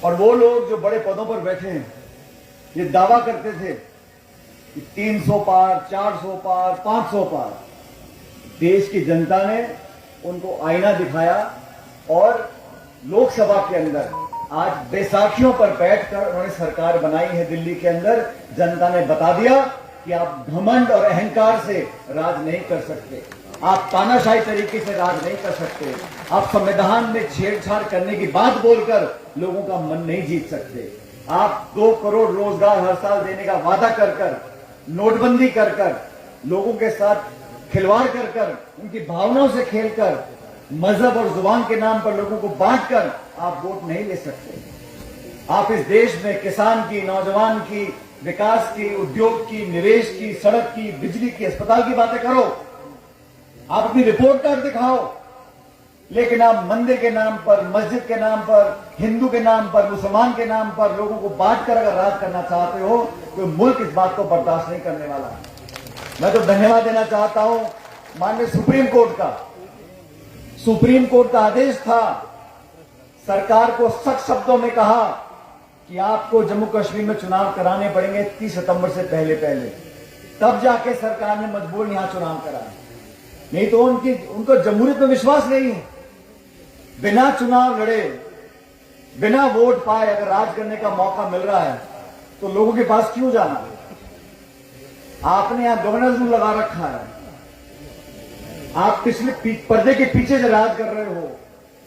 और वो लोग जो बड़े पदों पर बैठे हैं, ये दावा करते थे कि 300 पार, 400 पार, 500 पार। देश की जनता ने उनको आईना दिखाया और लोकसभा के अंदर आज बैसाखियों पर बैठकर उन्होंने सरकार बनाई है। दिल्ली के अंदर जनता ने बता दिया कि आप घमंड और अहंकार से राज नहीं कर सकते, आप तानाशाही तरीके से राज नहीं कर सकते, आप संविधान में छेड़छाड़ करने की बात बोलकर लोगों का मन नहीं जीत सकते, आप 2 करोड़ रोजगार हर साल देने का वादा कर कर, नोटबंदी कर कर, लोगों के साथ खिलवाड़ कर कर, उनकी भावनाओं से खेलकर, मजहब और जुबान के नाम पर लोगों को बांटकर आप वोट नहीं ले सकते। आप इस देश में किसान की, नौजवान की, विकास की, उद्योग की, निवेश की, सड़क की, बिजली की, अस्पताल की बातें करो, आप अपनी रिपोर्ट कार्ड दिखाओ, लेकिन आप मंदिर के नाम पर, मस्जिद के नाम पर, हिंदू के नाम पर, मुसलमान के नाम पर लोगों को बांटकर अगर राज करना चाहते हो तो मुल्क इस बात को बर्दाश्त नहीं करने वाला। मैं तो धन्यवाद देना चाहता हूं माननीय सुप्रीम कोर्ट का। सुप्रीम कोर्ट का आदेश था, सरकार को सख्त शब्दों में कहा कि आपको जम्मू कश्मीर में चुनाव कराने पड़ेंगे 30 सितंबर से पहले, तब जाके सरकार ने मजबूर यहां चुनाव कराए, नहीं तो उनको जमहूरियत में विश्वास नहीं है। बिना चुनाव लड़े, बिना वोट पाए अगर राज करने का मौका मिल रहा है तो लोगों के पास क्यों जाना? आपने यहां गवर्नर्स रूल लगा रखा है, आप पिछले पर्दे के पीछे से राज कर रहे हो।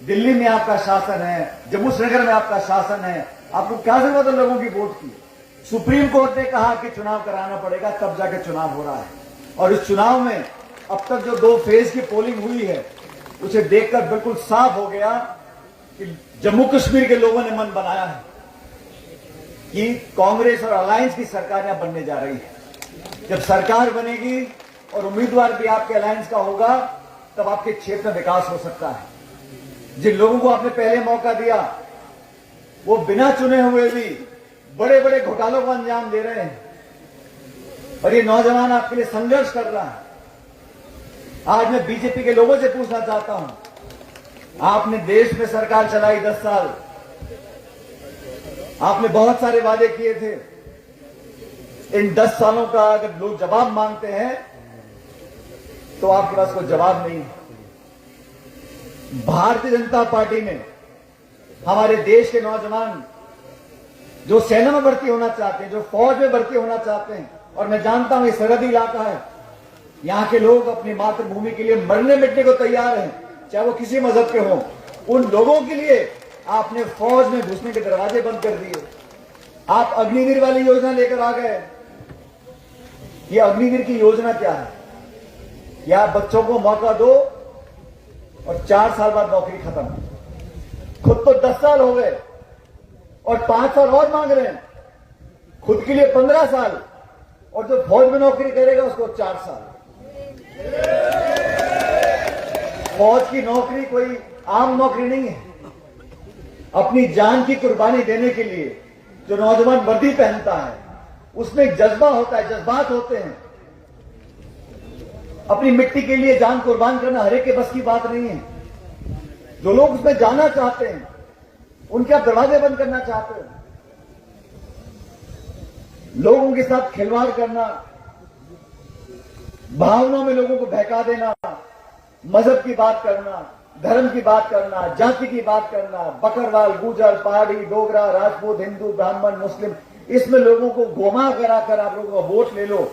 दिल्ली में आपका शासन है, जम्मू श्रीनगर में आपका शासन है, आपको क्या जरूरत है लोगों की वोट की? सुप्रीम कोर्ट ने कहा कि चुनाव कराना पड़ेगा, तब जाके चुनाव हो रहा है। और इस चुनाव में अब तक जो 2 फेज की पोलिंग हुई है, उसे देखकर बिल्कुल साफ हो गया कि जम्मू कश्मीर के लोगों ने मन बनाया है कि कांग्रेस और अलायंस की सरकार यहां बनने जा रही है। जब सरकार बनेगी और उम्मीदवार भी आपके अलायंस का होगा, तब आपके क्षेत्र में विकास हो सकता है। जिन लोगों को आपने पहले मौका दिया, वो बिना चुने हुए भी बड़े बड़े घोटालों को अंजाम दे रहे हैं, और ये नौजवान आपके लिए संघर्ष कर रहा है। आज मैं बीजेपी के लोगों से पूछना चाहता हूं, आपने देश में सरकार चलाई 10 साल, आपने बहुत सारे वादे किए थे। इन 10 सालों का अगर लोग जवाब मांगते हैं तो आपके पास कोई जवाब नहीं है। भारतीय जनता पार्टी ने हमारे देश के नौजवान जो सेना में भर्ती होना चाहते हैं, जो फौज में भर्ती होना चाहते हैं, और मैं जानता हूं ये सरहदी इलाका है, यहां के लोग अपनी मातृभूमि के लिए मरने मिटने को तैयार हैं, चाहे वो किसी मजहब के हों। उन लोगों के लिए आपने फौज में घुसने के दरवाजे बंद कर दिए। आप अग्निवीर वाली योजना लेकर आ गए। ये अग्निवीर की योजना क्या है? या आप बच्चों को मौका दो और 4 साल बाद नौकरी खत्म। खुद तो 10 साल हो गए और 5 साल और मांग रहे हैं, खुद के लिए 15 साल, और जो फौज में नौकरी करेगा उसको 4 साल। फौज की नौकरी कोई आम नौकरी नहीं है। अपनी जान की कुर्बानी देने के लिए जो नौजवान वर्दी पहनता है, उसमें एक जज्बा होता है, जज्बात होते हैं। अपनी मिट्टी के लिए जान कुर्बान करना हर एक के बस की बात नहीं है। जो लोग उसमें जाना चाहते हैं, उनके आप दरवाजे बंद करना चाहते हो। लोगों के साथ खिलवाड़ करना, भावनाओं में लोगों को बहका देना, मजहब की बात करना, धर्म की बात करना, जाति की बात करना, बकरवाल, गुजर, पहाड़ी, डोगरा, राजपूत, हिंदू, ब्राह्मण, मुस्लिम, इसमें लोगों को घुमा कराकर आप लोगों का वोट ले लो,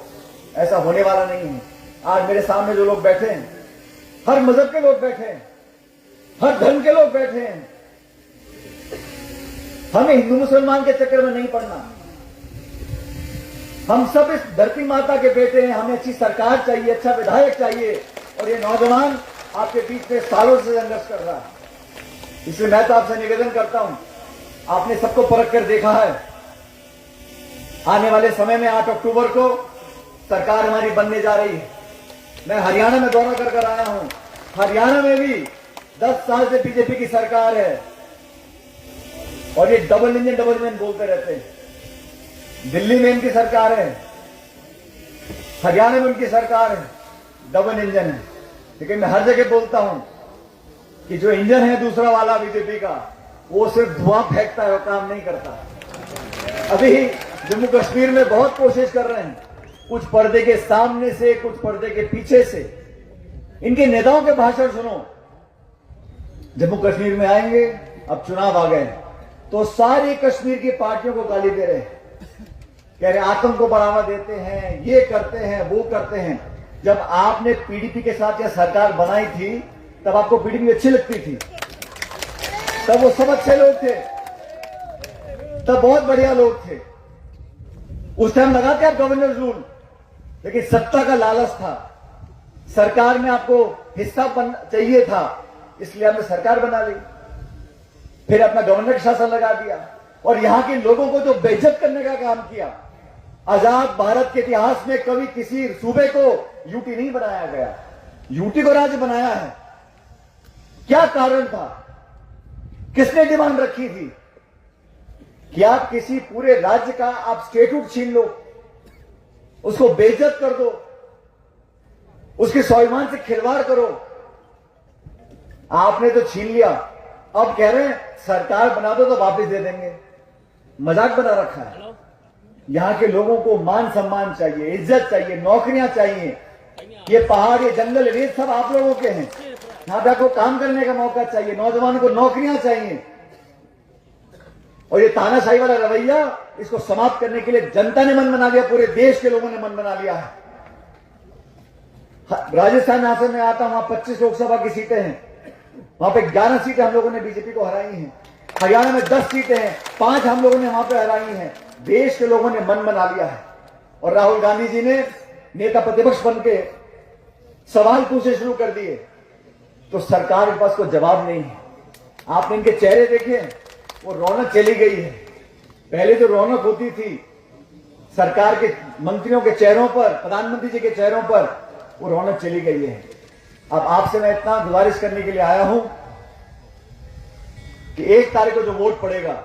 ऐसा होने वाला नहीं है। आज मेरे सामने जो लोग बैठे हैं, हर मजहब के लोग बैठे हैं, हर धर्म के लोग बैठे हैं। हमें हिंदू मुसलमान के चक्कर में नहीं पड़ना। हम सब इस धरती माता के बेटे हैं। हमें अच्छी सरकार चाहिए, अच्छा विधायक चाहिए, और ये नौजवान आपके बीच में सालों से संघर्ष कर रहा है। इसलिए मैं तो आपसे निवेदन करता हूं, आपने सबको परख कर देखा है। आने वाले समय में 8 अक्टूबर को सरकार हमारी बनने जा रही है। मैं हरियाणा में दौरा कर आया हूं। हरियाणा में भी 10 साल से बीजेपी की सरकार है, और ये डबल इंजन बोलते रहते हैं। दिल्ली में इनकी सरकार है, हरियाणा में उनकी सरकार है, डबल इंजन है। लेकिन मैं हर जगह बोलता हूं कि जो इंजन है दूसरा वाला बीजेपी का, वो सिर्फ धुआं फेंकता है, वो काम नहीं करता। अभी जम्मू कश्मीर में बहुत कोशिश कर रहे हैं, कुछ पर्दे के सामने से, कुछ पर्दे के पीछे से। इनके नेताओं के भाषण सुनो। जम्मू कश्मीर में आएंगे, अब चुनाव आ गए तो सारी कश्मीर की पार्टियों को गाली दे रहे हैं, कह रहे आतंक को बढ़ावा देते हैं, ये करते हैं, वो करते हैं। जब आपने पीडीपी के साथ यह सरकार बनाई थी तब आपको पीडीपी अच्छी लगती थी, तब वो सब अच्छे लोग थे, तब बहुत बढ़िया लोग थे। उस टाइम लगाते आप गवर्नर रूल, लेकिन सत्ता का लालच था, सरकार में आपको हिस्सा चाहिए था, इसलिए आपने सरकार बना ली, फिर अपना गवर्नर शासन लगा दिया और यहां के लोगों को जो बेइज्जत करने का काम किया। आजाद भारत के इतिहास में कभी किसी सूबे को यूटी नहीं बनाया गया, यूटी को राज्य बनाया है। क्या कारण था? किसने डिमांड रखी थी कि आप किसी पूरे राज्य का आप स्टेट्यूट छीन लो, उसको बेइज्जत कर दो, उसके स्वाभिमान से खिलवाड़ करो? आपने तो छीन लिया, अब कह रहे हैं सरकार बना दो तो वापस दे देंगे। मजाक बना रखा है। यहां के लोगों को मान सम्मान चाहिए, इज्जत चाहिए, नौकरियां चाहिए। ये पहाड़, ये जंगल, ये सब आप लोगों के हैं। यहां पे आपको काम करने का मौका चाहिए, नौजवानों को नौकरियां चाहिए। और ये तानाशाही वाला रवैया, इसको समाप्त करने के लिए जनता ने मन बना लिया, पूरे देश के लोगों ने मन बना लिया है। राजस्थान यहां से मैं आता हूं, वहां 25 लोकसभा की सीटें हैं, वहां पे 11 सीटें हम लोगों ने बीजेपी को हराई हैं। हरियाणा में 10 सीटें हैं, 5 हम लोगों ने वहां पे हराई हैं। देश के लोगों ने मन बना लिया है। और राहुल गांधी जी ने नेता प्रतिपक्ष बन के सवाल पूछने शुरू कर दिए, तो सरकार के पास कोई जवाब नहीं है। आपने इनके चेहरे देखे, वो रौनक चली गई है। पहले जो रौनक होती थी सरकार के मंत्रियों के चेहरों पर, प्रधानमंत्री जी के चेहरों पर, वो रौनक चली गई है। अब आपसे मैं इतना गुजारिश करने के लिए आया हूं कि 1 तारीख को जो वोट पड़ेगा,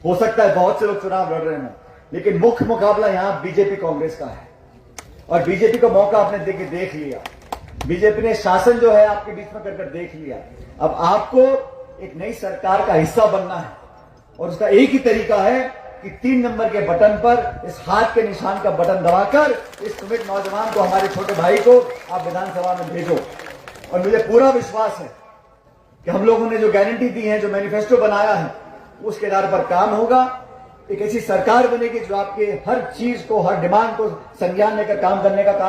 हो सकता है बहुत से लोग चुनाव लड़ रहे हों, लेकिन मुख्य मुकाबला यहां बीजेपी कांग्रेस का है। और बीजेपी का मौका आपने देख लिया। बीजेपी ने शासन जो है आपके बीच में कर देख लिया। अब आपको एक नई सरकार का हिस्सा बनना है और उसका एक ही तरीका है कि 3 नंबर के बटन पर, इस हाथ के निशान का बटन दबाकर इस सुमित नौजवान को, हमारे छोटे भाई को आप विधानसभा में भेजो। और मुझे पूरा विश्वास है कि हम लोगों ने जो गारंटी दी है, जो मैनिफेस्टो बनाया है, उसके आधार पर काम होगा। एक ऐसी सरकार बनेगी जो आपके हर चीज को, हर डिमांड को संज्ञान लेकर काम करने का काम